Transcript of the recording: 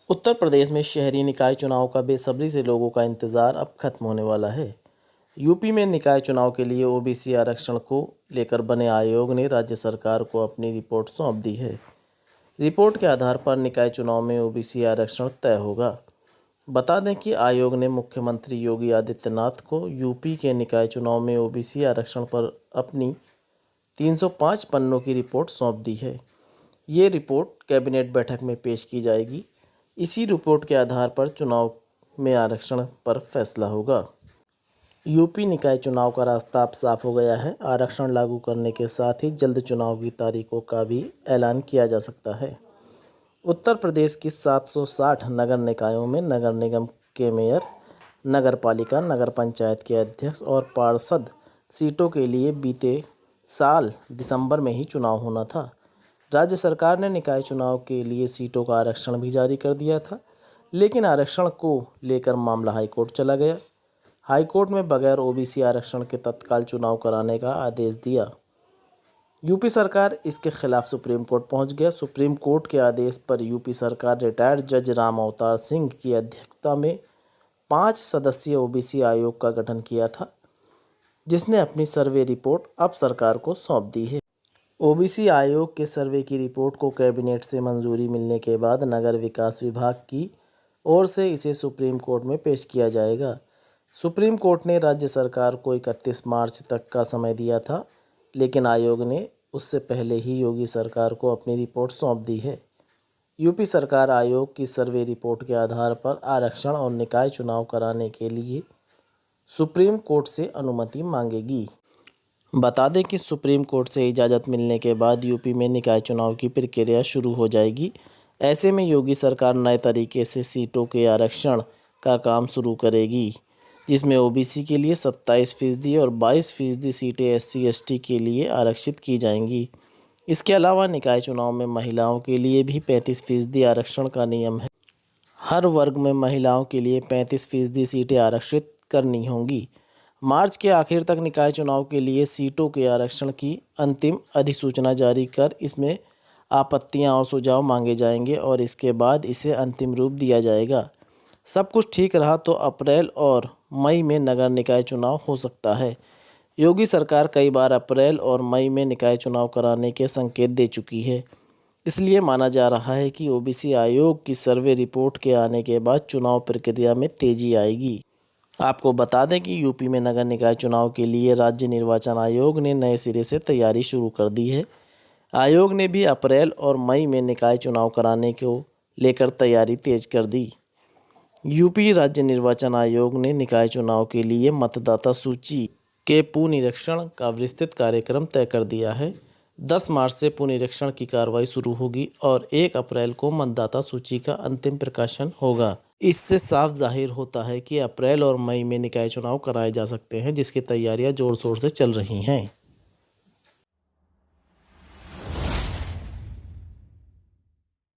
उत्तर प्रदेश में शहरी निकाय चुनाव का बेसब्री से लोगों का इंतजार अब खत्म होने वाला है। यूपी में निकाय चुनाव के लिए ओबीसी आरक्षण को लेकर बने आयोग ने राज्य सरकार को अपनी रिपोर्ट सौंप दी है। रिपोर्ट के आधार पर निकाय चुनाव में ओबीसी आरक्षण तय होगा। बता दें कि आयोग ने मुख्यमंत्री योगी आदित्यनाथ को यूपी के निकाय चुनाव में ओबीसी आरक्षण पर अपनी 305 पन्नों की रिपोर्ट सौंप दी है। ये रिपोर्ट कैबिनेट बैठक में पेश की जाएगी। इसी रिपोर्ट के आधार पर चुनाव में आरक्षण पर फैसला होगा। यूपी निकाय चुनाव का रास्ता अब साफ हो गया है। आरक्षण लागू करने के साथ ही जल्द चुनाव की तारीखों का भी ऐलान किया जा सकता है। उत्तर प्रदेश की 760 नगर निकायों में नगर निगम के मेयर, नगर पालिका, नगर पंचायत के अध्यक्ष और पार्षद सीटों के लिए बीते साल दिसंबर में ही चुनाव होना था। राज्य सरकार ने निकाय चुनाव के लिए सीटों का आरक्षण भी जारी कर दिया था, लेकिन आरक्षण को लेकर मामला हाईकोर्ट चला गया। हाईकोर्ट में बगैर ओबीसी आरक्षण के तत्काल चुनाव कराने का आदेश दिया। यूपी सरकार इसके खिलाफ सुप्रीम कोर्ट पहुंच गया। सुप्रीम कोर्ट के आदेश पर यूपी सरकार रिटायर्ड जज राम अवतार सिंह की अध्यक्षता में 5 सदस्यीय ओबीसी आयोग का गठन किया था, जिसने अपनी सर्वे रिपोर्ट अब सरकार को सौंप दी है। ओबीसी आयोग के सर्वे की रिपोर्ट को कैबिनेट से मंजूरी मिलने के बाद नगर विकास विभाग की ओर से इसे सुप्रीम कोर्ट में पेश किया जाएगा। सुप्रीम कोर्ट ने राज्य सरकार को 31 मार्च तक का समय दिया था, लेकिन आयोग ने उससे पहले ही योगी सरकार को अपनी रिपोर्ट सौंप दी है। यूपी सरकार आयोग की सर्वे रिपोर्ट के आधार पर आरक्षण और निकाय चुनाव कराने के लिए सुप्रीम कोर्ट से अनुमति मांगेगी। बता दें कि सुप्रीम कोर्ट से इजाज़त मिलने के बाद यूपी में निकाय चुनाव की प्रक्रिया शुरू हो जाएगी। ऐसे में योगी सरकार नए तरीके से सीटों के आरक्षण का काम शुरू करेगी, जिसमें ओबीसी के लिए 27% और 22% सीटें SC/ST के लिए आरक्षित की जाएंगी। इसके अलावा निकाय चुनाव में महिलाओं के लिए भी 35% आरक्षण का नियम है। हर वर्ग में महिलाओं के लिए 35% सीटें आरक्षित करनी होंगी। मार्च के आखिर तक निकाय चुनाव के लिए सीटों के आरक्षण की अंतिम अधिसूचना जारी कर इसमें आपत्तियां और सुझाव मांगे जाएंगे और इसके बाद इसे अंतिम रूप दिया जाएगा। सब कुछ ठीक रहा तो अप्रैल और मई में नगर निकाय चुनाव हो सकता है। योगी सरकार कई बार अप्रैल और मई में निकाय चुनाव कराने के संकेत दे चुकी है। इसलिए माना जा रहा है कि ओबीसी आयोग की सर्वे रिपोर्ट के आने के बाद चुनाव प्रक्रिया में तेजी आएगी। आपको बता दें कि यूपी में नगर निकाय चुनाव के लिए राज्य निर्वाचन आयोग ने नए सिरे से तैयारी शुरू कर दी है। आयोग ने भी अप्रैल और मई में निकाय चुनाव कराने को लेकर तैयारी तेज कर दी। यूपी राज्य निर्वाचन आयोग ने निकाय चुनाव के लिए मतदाता सूची के पुनरीक्षण का विस्तृत कार्यक्रम तय कर दिया है। 10 मार्च से पुनरीक्षण की कार्रवाई शुरू होगी और 1 अप्रैल को मतदाता सूची का अंतिम प्रकाशन होगा। इससे साफ जाहिर होता है कि अप्रैल और मई में निकाय चुनाव कराए जा सकते हैं, जिसकी तैयारियां जोर शोर से चल रही हैं।